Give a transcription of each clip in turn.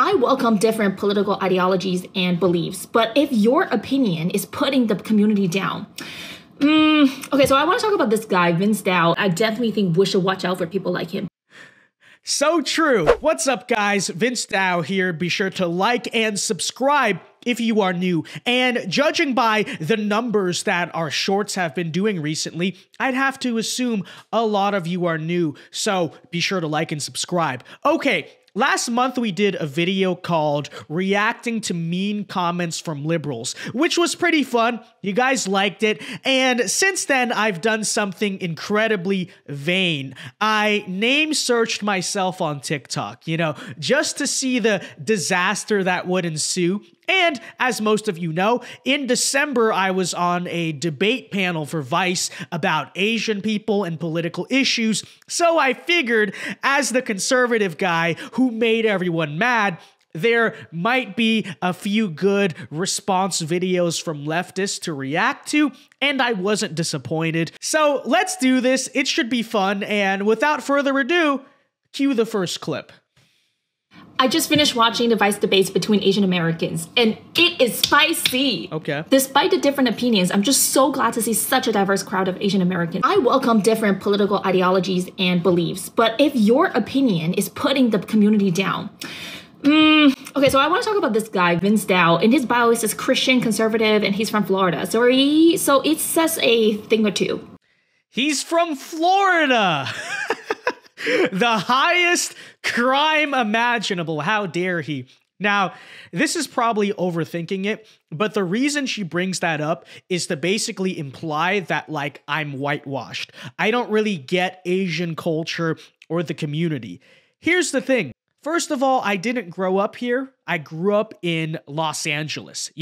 I welcome different political ideologies and beliefs, but if your opinion is putting the community down, okay, so I want to talk about this guy, thevincedao. I definitely think we should watch out for people like him. So true. What's up, guys? thevincedao here. Be sure to like and subscribe if you are new. And judging by the numbers that our shorts have been doing recently, I'd have to assume a lot of you are new. So be sure to like and subscribe. Okay. Last month, we did a video called Reacting to Mean Comments from Liberals, which was pretty fun. You guys liked it. And since then, I've done something incredibly vain. I name searched myself on TikTok, just to see the disaster that would ensue. And as most of you know, in December, I was on a debate panel for Vice about Asian people and political issues. So I figured, as the conservative guy who made everyone mad, there might be a few good response videos from leftists to react to, and I wasn't disappointed. So let's do this. It should be fun. And without further ado, cue the first clip. I just finished watching the Vice debates between Asian Americans, and it is spicy. Okay. Despite the different opinions, I'm just so glad to see such a diverse crowd of Asian Americans. I welcome different political ideologies and beliefs, but if your opinion is putting the community down, okay, so I want to talk about this guy, thevincedao. In his bio, it says Christian conservative, and he's from Florida. So it says a thing or two. He's from Florida. The highest crime imaginable. How dare he? Now, this is probably overthinking it, but the reason she brings that up is to basically imply that, I'm whitewashed. I don't really get Asian culture or the community. Here's the thing. First of all, I didn't grow up here. I grew up in Los Angeles,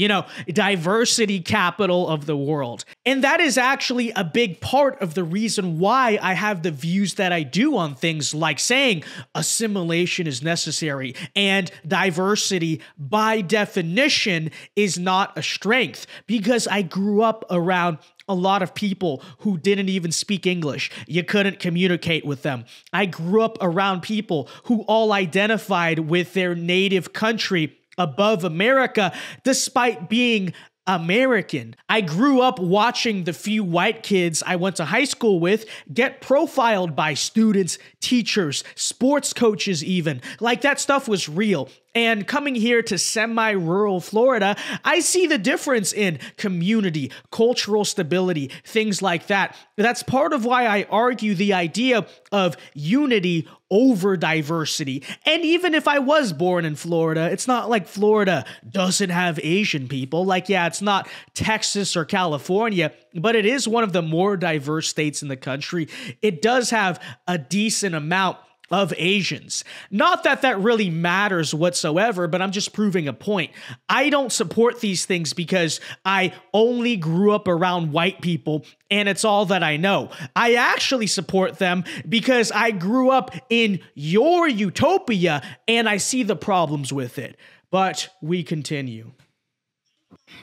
diversity capital of the world. And that is actually a big part of the reason why I have the views that I do on things like saying assimilation is necessary and diversity by definition is not a strength, because I grew up around a lot of people who didn't even speak English. You couldn't communicate with them. I grew up around people who all identified with their native country above America, despite being American. I grew up watching the few white kids I went to high school with get profiled by students, teachers, sports coaches even. That stuff was real. And coming here to semi-rural Florida, I see the difference in community, cultural stability, things like that. That's part of why I argue the idea of unity over diversity. And even if I was born in Florida, it's not like Florida doesn't have Asian people. Yeah, it's not Texas or California, but it is one of the more diverse states in the country. It does have a decent amount of Asians. Not that that really matters whatsoever, but I'm just proving a point. I don't support these things because I only grew up around white people and it's all that I know. I actually support them because I grew up in your utopia and I see the problems with it. But we continue.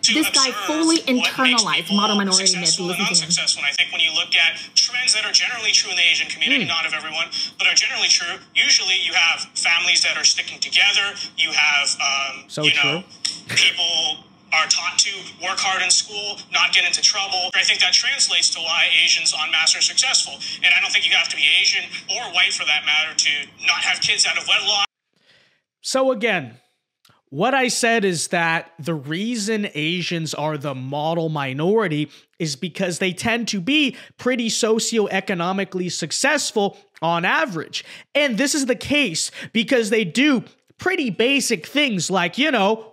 This guy fully internalized model minority myth. Listen to him. Successful. And I think when you look at trends that are generally true in the Asian community, not of everyone, but are generally true, usually you have families that are sticking together. You have, people are taught to work hard in school, not get into trouble. I think that translates to why Asians en masse are successful. And I don't think you have to be Asian or white for that matter to not have kids out of wedlock. So again, what I said is that the reason Asians are the model minority is because they tend to be pretty socioeconomically successful on average. And this is the case because they do pretty basic things like,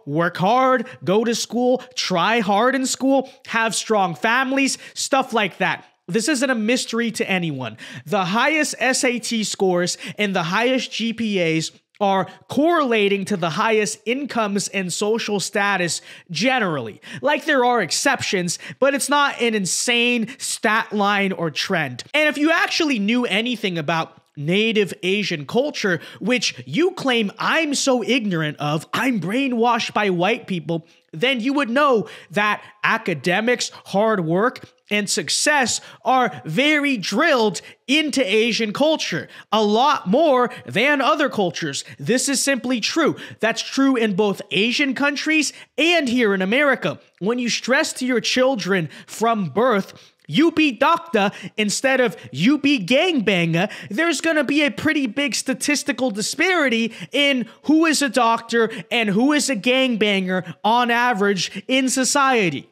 work hard, go to school, try hard in school, have strong families, stuff like that. This isn't a mystery to anyone. The highest SAT scores and the highest GPAs are correlating to the highest incomes and social status generally. There are exceptions, but it's not an insane stat line or trend. And if you actually knew anything about native Asian culture, which you claim I'm so ignorant of, I'm brainwashed by white people, then you would know that academics, hard work, and success are very drilled into Asian culture, a lot more than other cultures. This is simply true. That's true in both Asian countries and here in America. When you stress to your children from birth, you be doctor instead of you be gangbanger, there's going to be a pretty big statistical disparity in who is a doctor and who is a gangbanger on average in society.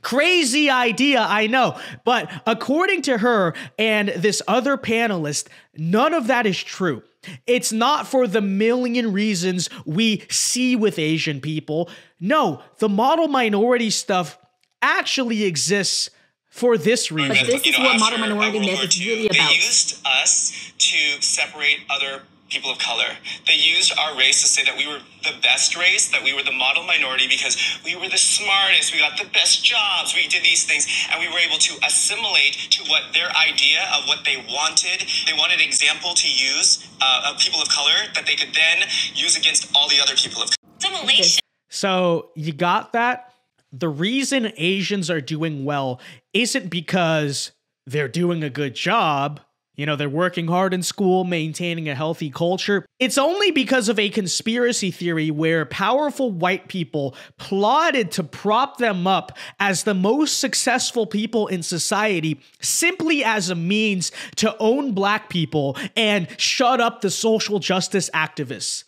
Crazy idea, I know, but according to her and this other panelist, none of that is true. It's not for the million reasons we see with Asian people. No, the model minority stuff actually exists for this reason. But this is what model minority myth is really about. They used us to separate other people of color. They used our race to say that we were the best race, that we were the model minority because we were the smartest, we got the best jobs, we did these things, and we were able to assimilate to what their idea of what they wanted. They wanted an example to use of people of color that they could then use against all the other people of color. Assimilation. So you got that? The reason Asians are doing well isn't because they're doing a good job. You know, they're working hard in school, maintaining a healthy culture. It's only because of a conspiracy theory where powerful white people plotted to prop them up as the most successful people in society simply as a means to own black people and shut up the social justice activists.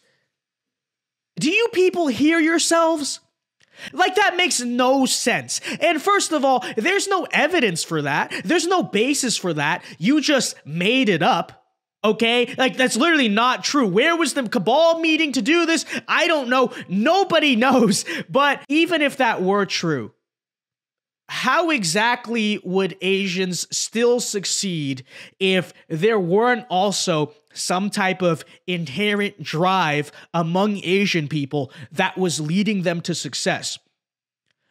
Do you people hear yourselves? Like, that makes no sense. And first of all, there's no evidence for that. There's no basis for that. You just made it up. Okay? Like, that's literally not true. Where was the cabal meeting to do this? I don't know. Nobody knows. But even if that were true, how exactly would Asians still succeed if there weren't also some type of inherent drive among Asian people that was leading them to success?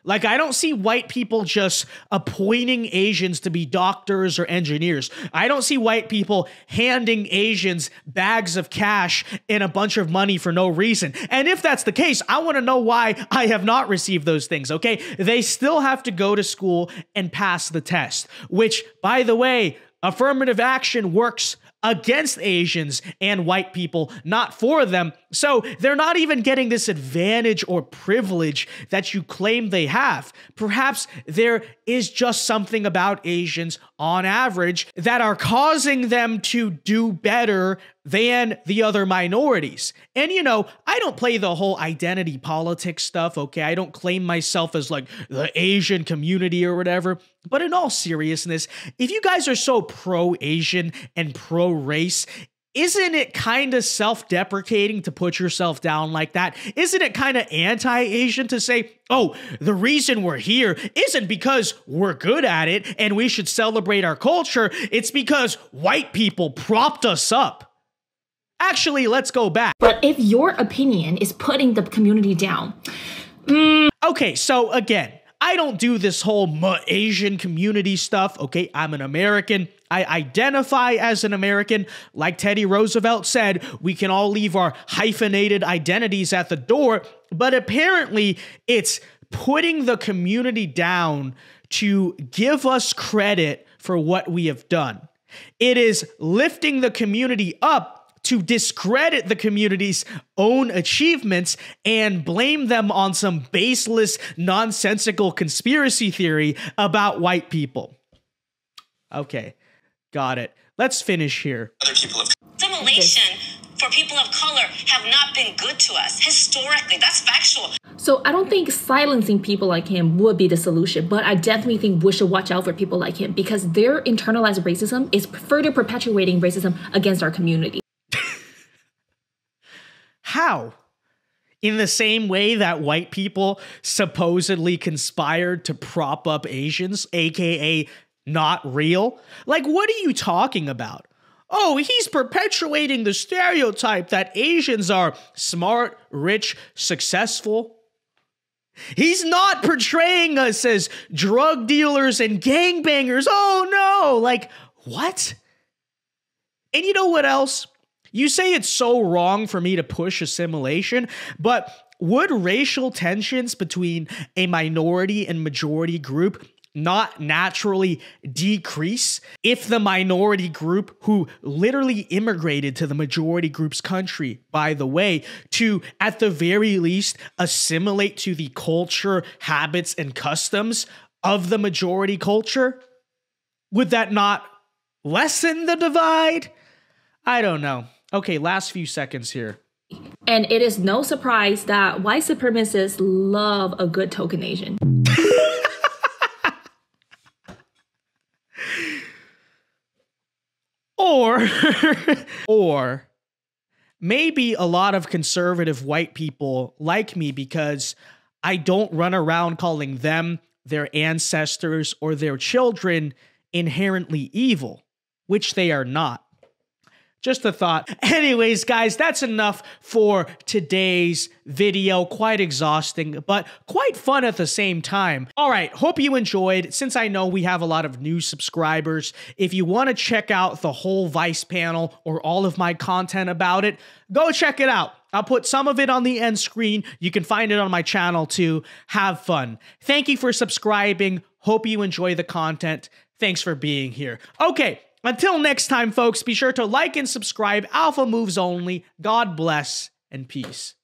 Like, I don't see white people just appointing Asians to be doctors or engineers. I don't see white people handing Asians bags of cash and a bunch of money for no reason. And if that's the case, I want to know why I have not received those things, okay? They still have to go to school and pass the test, which, by the way, affirmative action works against Asians and white people, not for them. So they're not even getting this advantage or privilege that you claim they have. Perhaps there is just something about Asians on average that are causing them to do better than the other minorities. And you know, I don't play the whole identity politics stuff, okay? I don't claim myself as like the Asian community or whatever. But in all seriousness, if you guys are so pro-Asian and pro-race, isn't it kind of self-deprecating to put yourself down like that? Isn't it kind of anti-Asian to say, oh, the reason we're here isn't because we're good at it and we should celebrate our culture, it's because white people propped us up? Actually, let's go back. But if your opinion is putting the community down... Okay, so again, I don't do this whole Asian community stuff, okay? I'm an American. I identify as an American. Like Teddy Roosevelt said, we can all leave our hyphenated identities at the door, but apparently it's putting the community down to give us credit for what we have done. It is lifting the community up to discredit the community's own achievements and blame them on some baseless, nonsensical conspiracy theory about white people. Okay, got it. Let's finish here. Other people of assimilation for people of color have not been good to us historically. That's factual. So I don't think silencing people like him would be the solution, but I definitely think we should watch out for people like him because their internalized racism is further perpetuating racism against our community. How? In the same way that white people supposedly conspired to prop up Asians, aka not real? Like, what are you talking about? Oh, he's perpetuating the stereotype that Asians are smart, rich, successful. He's not portraying us as drug dealers and gangbangers. Oh no, like, what? And you know what else? You say it's so wrong for me to push assimilation, but would racial tensions between a minority and majority group not naturally decrease if the minority group, who literally immigrated to the majority group's country, by the way, to at the very least assimilate to the culture, habits, and customs of the majority culture? Would that not lessen the divide? I don't know. Okay, last few seconds here. And it is no surprise that white supremacists love a good tokenation. Or maybe a lot of conservative white people like me because I don't run around calling them, their ancestors, or their children inherently evil, which they are not. Just a thought. Anyways, guys, that's enough for today's video. Quite exhausting, but quite fun at the same time. All right, hope you enjoyed. Since I know we have a lot of new subscribers, if you want to check out the whole Vice panel or all of my content about it, go check it out. I'll put some of it on the end screen. You can find it on my channel too. Have fun. Thank you for subscribing. Hope you enjoy the content. Thanks for being here. Okay. Until next time, folks, be sure to like and subscribe. Alpha moves only. God bless and peace.